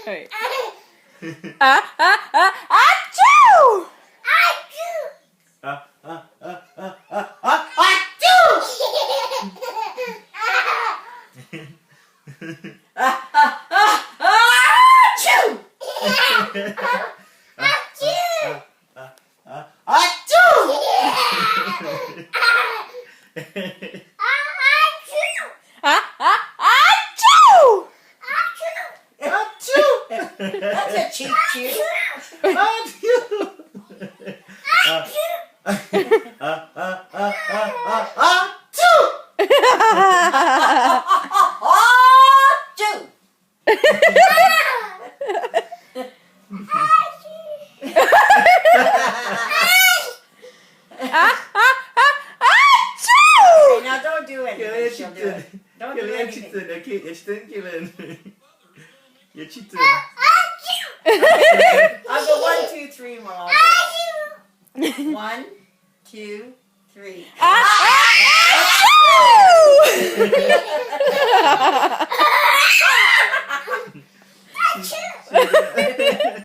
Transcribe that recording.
Wait. Achoo! That's a cheap chew. Now don't do anything. She'll do it. Don't do anything. I'll go 1, 2, 3 more. 1, 2, 3.